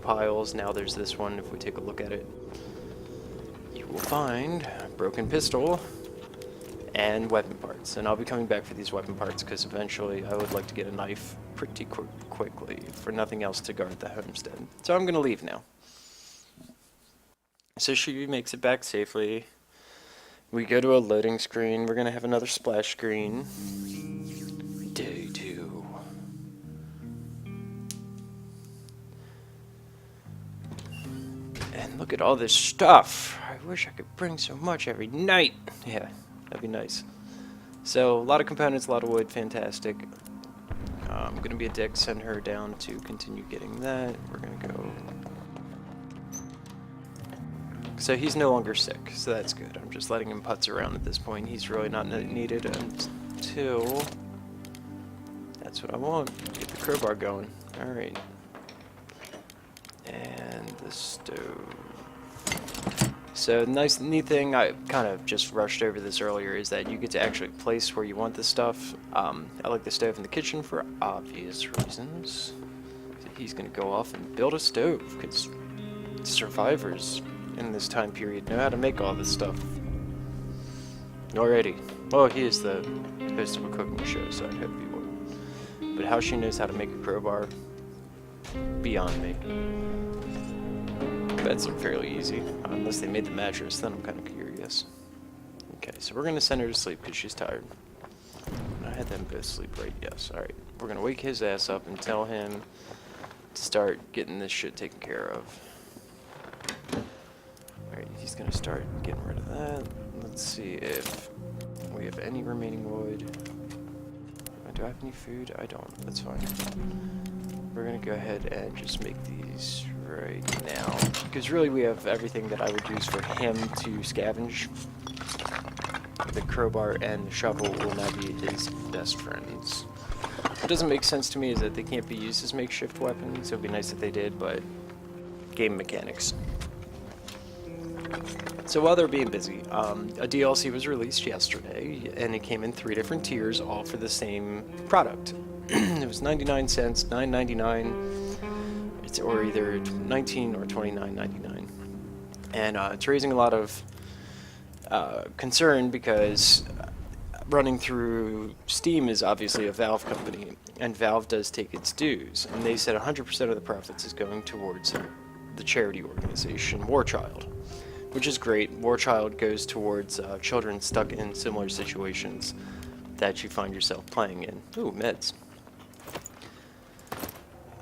piles. Now there's this one. If we take a look at it, you will find a broken pistol and weapon parts. And I'll be coming back for these weapon parts because eventually I would like to get a knife pretty quickly, for nothing else to guard the homestead. So I'm going to leave now. So she makes it back safely. We go to a loading screen. We're going to have another splash screen. Day 2. And look at all this stuff. I wish I could bring so much every night. Yeah, that'd be nice. So, a lot of components, a lot of wood, fantastic. I'm going to be a dick, send her down to continue getting that. We're going to go... So he's no longer sick, so that's good. I'm just letting him putz around at this point. He's really not needed until... That's what I want. Get the crowbar going. Alright. And the stove. So neat thing, I kind of just rushed over this earlier, is that you get to actually place where you want the stuff. I like the stove in the kitchen for obvious reasons. So he's going to go off and build a stove, because survivors in this time period know how to make all this stuff. Alrighty. Well, he is the host of a cooking show, so I hope he will. But how she knows how to make a crowbar, beyond me. That's fairly easy, unless they made the mattress, then I'm kind of curious. Okay, so we're going to send her to sleep because she's tired. I had them both sleep, right? Yes, alright. We're going to wake his ass up and tell him to start getting this shit taken care of. Alright, he's going to start getting rid of that. Let's see if we have any remaining wood. Do I have any food? I don't. That's fine. We're going to go ahead and just make these right now, because really we have everything that I would use for him to scavenge. The crowbar and the shovel will now be his best friends. What doesn't make sense to me is that they can't be used as makeshift weapons. It would be nice if they did, but game mechanics. So while they're being busy, a DLC was released yesterday, and it came in 3 different tiers, all for the same product. It was 99 cents, $9.99, or either 19 or 29.99, and it's raising a lot of concern because running through Steam is obviously a Valve company, and Valve does take its dues, and they said 100% of the profits is going towards the charity organization War Child, which is great. War Child goes towards children stuck in similar situations that you find yourself playing in. Ooh, meds.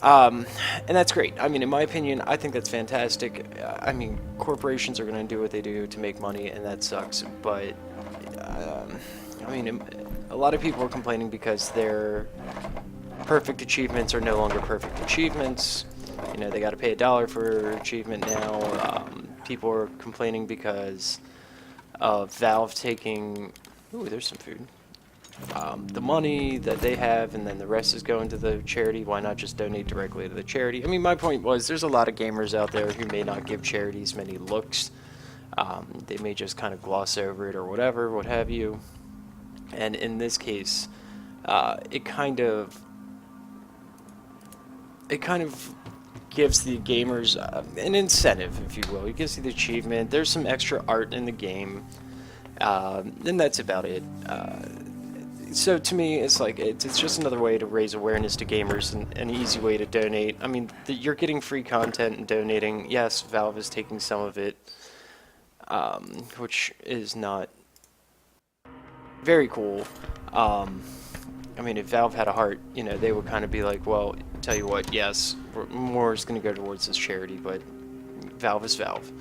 And that's great. I mean, in my opinion, I think that's fantastic. I mean, corporations are going to do what they do to make money, and that sucks. But, I mean, a lot of people are complaining because their perfect achievements are no longer perfect achievements. You know, they got to pay $1 for achievement now. People are complaining because of Valve taking... Ooh, there's some food. The money that they have, and then the rest is going to the charity. Why not just donate directly to the charity? I mean, my point was, there's a lot of gamers out there who may not give charities many looks. They may just kind of gloss over it or whatever, what have you. And in this case, it kind of gives the gamers an incentive, if you will. It gives you the achievement. There's some extra art in the game, and that's about it. So to me, it's like it's just another way to raise awareness to gamers, and an easy way to donate. I mean, you're getting free content and donating. Yes, Valve is taking some of it, which is not very cool. I mean, if Valve had a heart, you know, they would kind of be like, well, tell you what, yes, more is going to go towards this charity, but Valve is Valve.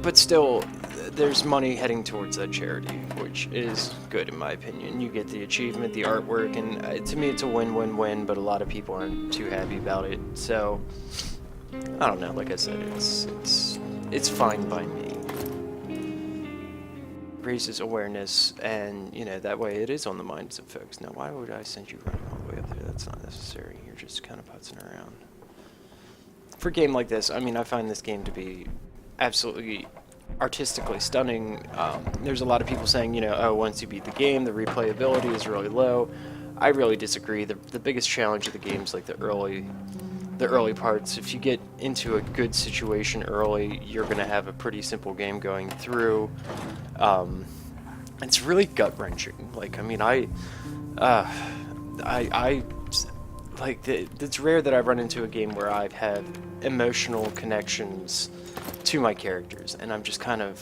But still, there's money heading towards that charity, which is good in my opinion. You get the achievement, the artwork, and to me it's a win-win-win, but a lot of people aren't too happy about it. So, I don't know, like I said, it's fine by me. Raises awareness, and, you know, that way it is on the minds of folks. Now, why would I send you running all the way up there? That's not necessary. You're just kind of putzing around. For a game like this, I mean, I find this game to be absolutely artistically stunning. There's a lot of people saying, you know, oh, once you beat the game, the replayability is really low. I really disagree. The biggest challenge of the game is like the early parts. If you get into a good situation early, you're going to have a pretty simple game going through. It's really gut-wrenching. Like, I mean, like, it's rare that I run into a game where I've had emotional connections to my characters, and I'm just kind of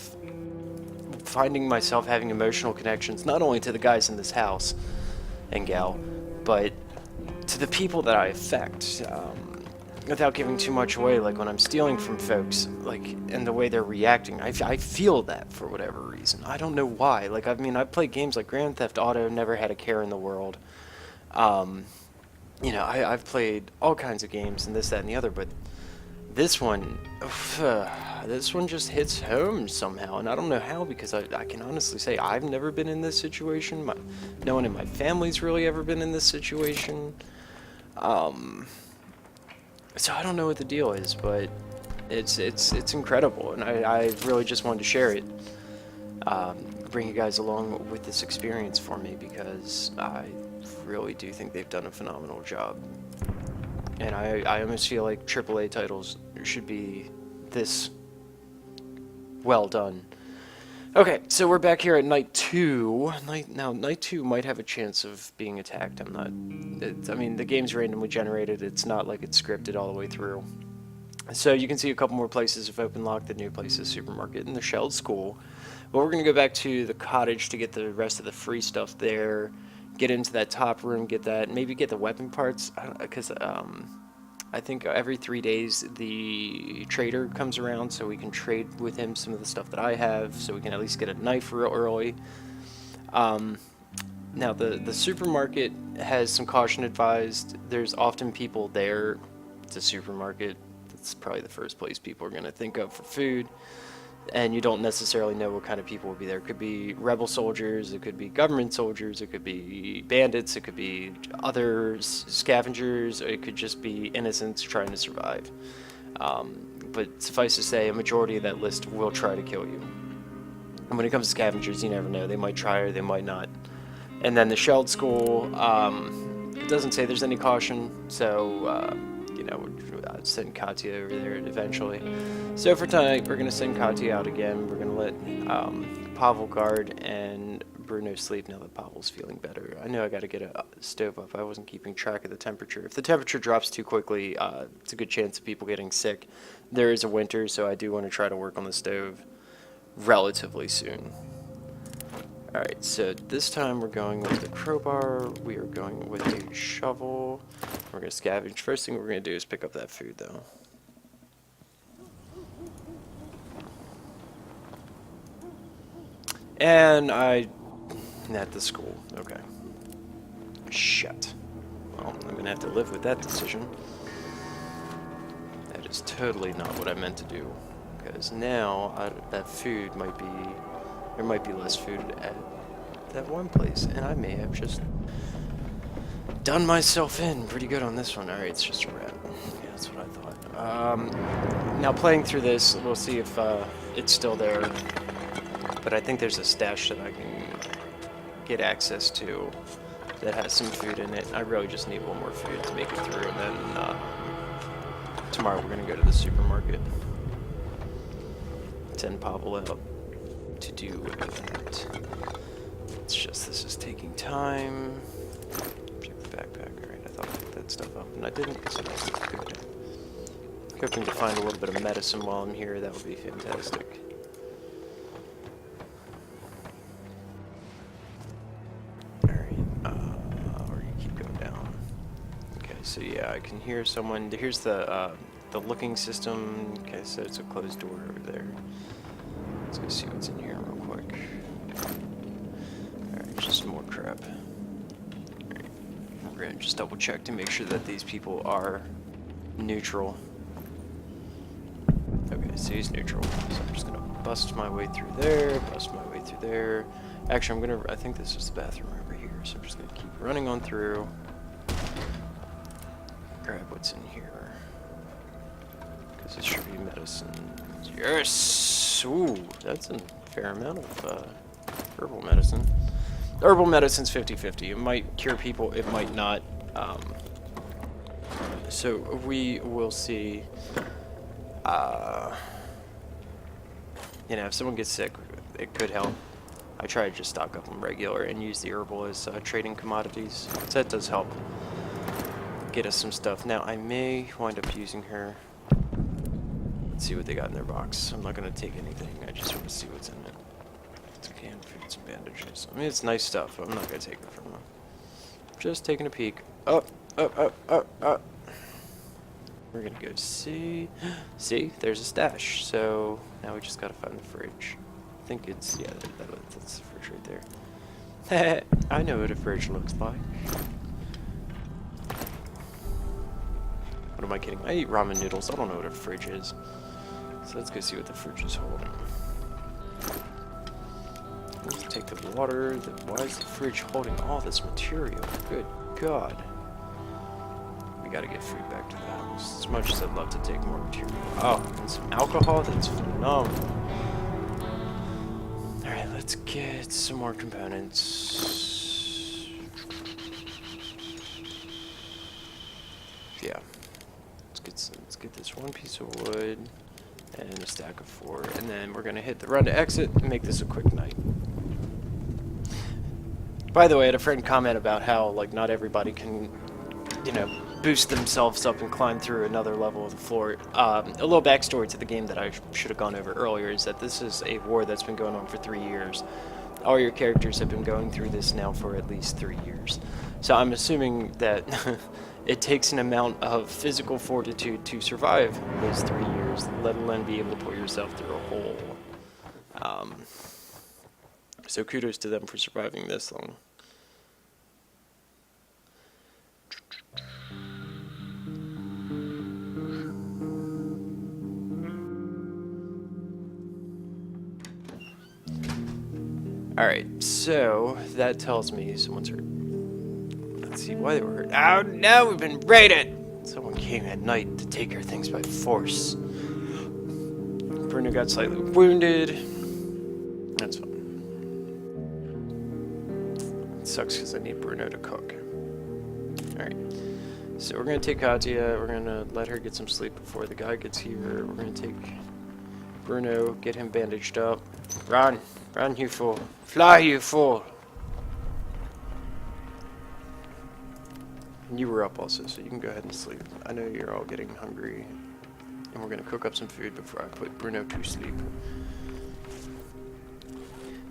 finding myself having emotional connections not only to the guys in this house and gal, but to the people that I affect. Without giving too much away, like when I'm stealing from folks, like, and the way they're reacting, I feel that for whatever reason. I don't know why. Like, I mean, I've played games like Grand Theft Auto, never had a care in the world. You know, I've played all kinds of games and this, that, and the other, but this one, this one just hits home somehow, and I don't know how, because I can honestly say I've never been in this situation. No one in my family's really ever been in this situation. So I don't know what the deal is, but it's incredible, and I really just wanted to share it, bring you guys along with this experience for me, because I really do think they've done a phenomenal job, and I almost feel like AAA titles should be this well done. Okay, so we're back here at night 2. Night 2 might have a chance of being attacked. I mean, the game's randomly generated. It's not like it's scripted all the way through. So you can see a couple more places have open locked. The new place is supermarket and the Shelled School. But we're going to go back to the cottage to get the rest of the free stuff there. Get into that top room, get that, maybe get the weapon parts, because I think every 3 days the trader comes around, so we can trade with him some of the stuff that I have, so we can at least get a knife real early. Now the supermarket has some caution advised. There's often people there. It's a supermarket. That's probably the first place people are going to think of for food. And you don't necessarily know what kind of people will be there. It could be rebel soldiers, it could be government soldiers, it could be bandits, it could be other scavengers, or it could just be innocents trying to survive. But suffice to say, a majority of that list will try to kill you. And when it comes to scavengers, you never know. They might try or they might not. And then the Shelled School, it doesn't say there's any caution, so you know, send Katya over there eventually. So for tonight, we're going to send Katya out again. We're going to let Pavel guard and Bruno sleep now that Pavel's feeling better. I know I got to get a stove up. I wasn't keeping track of the temperature. If the temperature drops too quickly, it's a good chance of people getting sick. There is a winter, so I do want to try to work on the stove relatively soon. Alright, so this time we're going with the crowbar, we are going with a shovel, we're going to scavenge. First thing we're going to do is pick up that food though. And at the school, okay. Shit. Well, I'm going to have to live with that decision. That is totally not what I meant to do, because now that food might be... There might be less food at that one place, and I may have just done myself in pretty good on this one. Alright, it's just a rat. Yeah, that's what I thought. Now playing through this, we'll see if it's still there. But I think there's a stash that I can get access to that has some food in it. I really just need one more food to make it through, and then tomorrow we're going to go to the supermarket. Send Pavel out to do that. It's just this is taking time. Check the backpack. Alright, I thought I picked that stuff up, and I didn't, so that's good. I'm hoping to find a little bit of medicine while I'm here. That would be fantastic. Alright, or you keep going down. Okay, so yeah, I can hear someone. Here's the looking system. Okay, so it's a closed door over there. Let's go see what's in here real quick. Alright, just more crap. Alright, we're gonna just double check to make sure that these people are neutral. Okay, so he's neutral. So I'm just gonna bust my way through there, bust my way through there. Actually, I think this is the bathroom over here, so I'm just gonna keep running on through. Grab what's in here. Because it should be medicine. Yes! Ooh, that's a fair amount of herbal medicine. Herbal medicine's 50-50. It might cure people, it might not. So we will see. You know, if someone gets sick, it could help. I try to just stock up on regular and use the herbal as trading commodities. So that does help get us some stuff. Now, I may wind up using her. Let's see what they got in their box. I'm not going to take anything. I just want to see what's in it. It's canned food, some bandages. I mean, it's nice stuff. I'm not going to take it from them. Just taking a peek. Up, up, up, up, up. We're going to go see. See, there's a stash. So now we just got to find the fridge. I think it's, yeah, that's the fridge right there. I know what a fridge looks like. What am I kidding? I eat ramen noodles. I don't know what a fridge is. So let's go see what the fridge is holding. Let's take the water. Why is the fridge holding all this material? Good God. We gotta get food back to the house. As much as I'd love to take more material. Oh, and some alcohol? That's phenomenal. Alright, let's get some more components. Yeah. Let's get this one piece of wood and a stack of 4, and then we're gonna hit the run to exit and make this a quick night. By the way, I had a friend comment about how like not everybody can, you know, boost themselves up and climb through another level of the floor. A little backstory to the game that I should have gone over earlier is that this is a war that's been going on for 3 years. All your characters have been going through this now for at least 3 years. So I'm assuming that it takes an amount of physical fortitude to survive those 3 years, let alone be able to put yourself through a hole. So kudos to them for surviving this long. Alright, so that tells me someone's hurt. Let's see why they were hurt. Oh no, we've been raided! Someone came at night to take our things by force. Bruno got slightly wounded. That's fine. It sucks because I need Bruno to cook. Alright, so we're going to take Katya, we're going to let her get some sleep before the guy gets here. We're going to take Bruno, get him bandaged up. Run! Run, you fool! Fly, you fool! And you were up also, so you can go ahead and sleep. I know you're all getting hungry. And we're going to cook up some food before I put Bruno to sleep.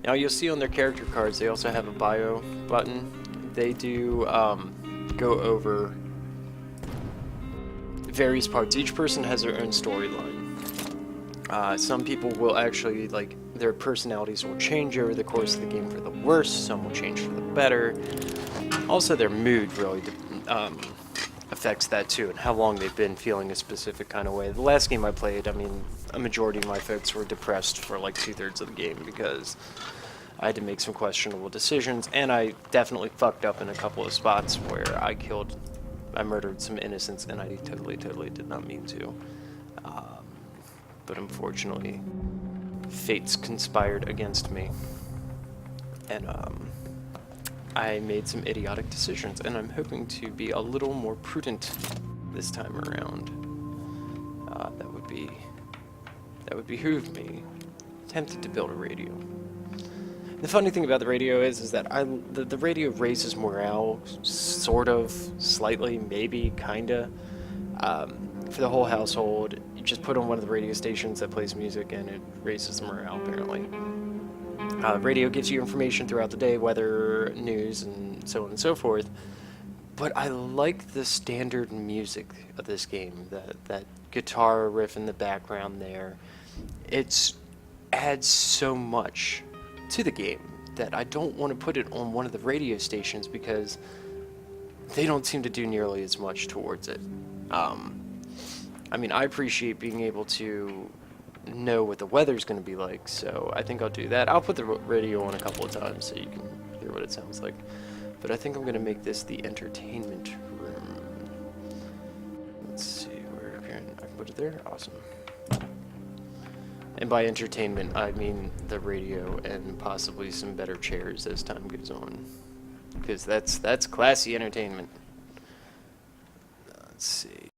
Now you'll see on their character cards, they also have a bio button. They do go over various parts. Each person has their own storyline. Some people will actually, like, their personalities will change over the course of the game for the worse. Some will change for the better. Also, their mood really affects that too, and how long they've been feeling a specific kind of way. The last game I played, I mean, a majority of my folks were depressed for like 2/3 of the game because I had to make some questionable decisions, and I definitely fucked up in a couple of spots where I murdered some innocents, and I totally did not mean to. But unfortunately, fates conspired against me, and I made some idiotic decisions, and I'm hoping to be a little more prudent this time around. That would behoove me. Tempted to build a radio. The funny thing about the radio is that the radio raises morale, sort of, slightly, maybe, kinda, for the whole household. You just put on one of the radio stations that plays music, and it raises the morale, apparently. Radio gives you information throughout the day, weather, news, and so on and so forth. But I like the standard music of this game, that guitar riff in the background there. It adds so much to the game that I don't want to put it on one of the radio stations because they don't seem to do nearly as much towards it. I mean, I appreciate being able to know what the weather's going to be like, so I think I'll do that. I'll put the radio on a couple of times so you can hear what it sounds like. But I think I'm going to make this the entertainment room. Let's see, where can I put it there? Awesome. And by entertainment, I mean the radio and possibly some better chairs as time goes on. Because that's classy entertainment. Let's see.